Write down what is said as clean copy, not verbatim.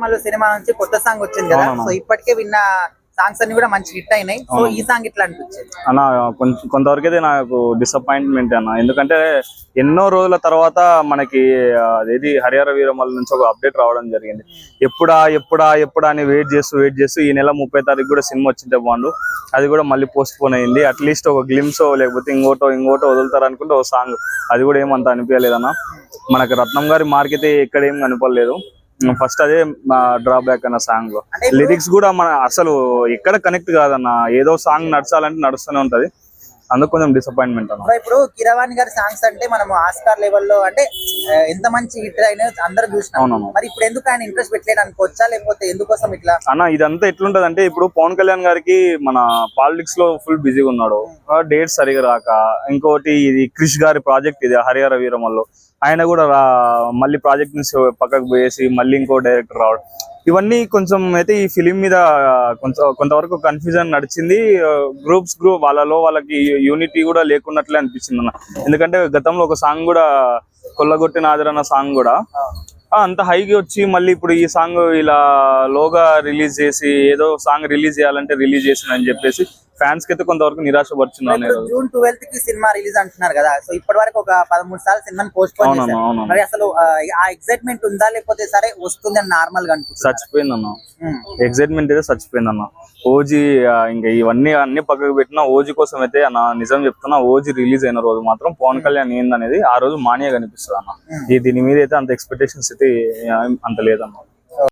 మళ్ళీ సినిమా నుంచి కొత్త సాంగ్ వచ్చింది కదా, సో ఇప్పటికే విన్న సాంగ్స్ అన్ని కూడా మంచి హిట్ అయినాయి. సో ఈ సాంగ్ ఇట్లా అనిపించింది అన్న. కొంతవరకు అయితే నాకు డిసప్పాయింట్మెంట్ అన్న, ఎందుకంటే ఎన్నో రోజుల తర్వాత మనకి అదేది హరిహర వీరమల్లు నుంచి ఒక అప్డేట్ రావడం జరిగింది. ఎప్పుడా ఎప్పుడా ఎప్పుడా అని వెయిట్ చేస్తూ ఈ నెల 30వ తారీఖు కూడా సినిమా వచ్చింటే బాగుండు. అది కూడా మళ్ళీ పోస్ట్ పోన్ అయింది. అట్లీస్ట్ ఒక గ్లిమ్స్ లేకపోతే ఇంకోటో వదులుతారు అనుకుంటే ఒక సాంగ్, అది కూడా ఏమంత అనిపించలేదన్న. మనకి రత్నం గారి మార్క్ అయితే ఎక్కడ ఏం కనిపించలేదు. ఫస్ట్ అదే డ్రాబ్యాక్ అన్న సాంగ్ లో లిరిక్స్ కూడా మన అసలు ఎక్కడ కనెక్ట్ కాదన్న. ఏదో సాంగ్ నడచాలంటే నడుస్తూనే ఉంటది, అందుకు కొంచెం డిసప్పాయింట్మెంట్ అన్న. ఇప్పుడు కీరవాణి గారి సాంగ్స్ అంటే మనం ఆస్కార్ లెవెల్లో అంటే ఎంత మంచి హిట్ అయినా అందరూ చూసినాం. మరి ఇప్పుడు ఎందుకు ఆయన ఇంట్రెస్ట్ పెట్టలేదు అనుకోవచ్చా, లేకపోతే ఎందుకోసం ఇట్లా అన్న? ఇదంతా ఎట్లుంటది అంటే, ఇప్పుడు పవన్ కళ్యాణ్ గారికి మన పాలిటిక్స్ లో ఫుల్ బిజీగా ఉన్నాడు, డేట్స్ సరిగా రాక. ఇంకోటి ఇది క్రిష్ గారి ప్రాజెక్ట్, ఇది హరిహర వీరమల్లు, ఆయన కూడా మళ్ళీ ప్రాజెక్ట్ నుంచి పక్కకు పోయేసి మళ్ళీ ఇంకో డైరెక్టర్ రావడం, ఇవన్నీ కొంచెం అయితే ఈ ఫిలిం మీద కొంతవరకు కన్ఫ్యూజన్ నడిచింది. గ్రూప్ వాళ్ళకి యూనిటీ కూడా లేకున్నట్లే అనిపించింది అన్న. ఎందుకంటే గతంలో ఒక సాంగ్ కూడా కొల్లగొట్టిన ఆదరణ సాంగ్ కూడా అంత హైకి వచ్చి మళ్ళీ ఇప్పుడు ఈ సాంగ్ ఇలా లోగా రిలీజ్ చేసి ఏదో సాంగ్ రిలీజ్ చేయాలంటే రిలీజ్ చేసిందని చెప్పేసి ఫ్యాన్స్ కి అయితే కొంతవరకు నిరాశపడుతున్నాను. జూన్ 12 కి సినిమా రిలీజ్ అంటున్నారు కదా, సో ఇప్పటి వరకు ఒక 13 సార్లు సినిమాని పోస్ట్ పోన్ చేశారు. మరి అసలు ఆ ఎక్సైట్మెంట్ ఉందా, లేకపోతే సరే వస్తుంది అని నార్మల్ గా అనిపిస్తుంది? చచ్చిపోయిందన్న ఎక్సైట్మెంట్ అయితే, చచ్చిపోయిందన్న. ఓజీ ఇంకా ఇవన్నీ అన్ని పక్కకు పెట్టినా ఓజీ కోసం అయితే అన్న, నిజం చెప్తున్నా, ఓజీ రిలీజ్ అయిన రోజు మాత్రం పవన్ కళ్యాణ్ ఏందనేది ఆ రోజు మానియా కనిపిస్తుంది అన్న. దీని మీద అయితే అంత ఎక్స్పెక్టేషన్స్ అయితే అంత లేదన్న.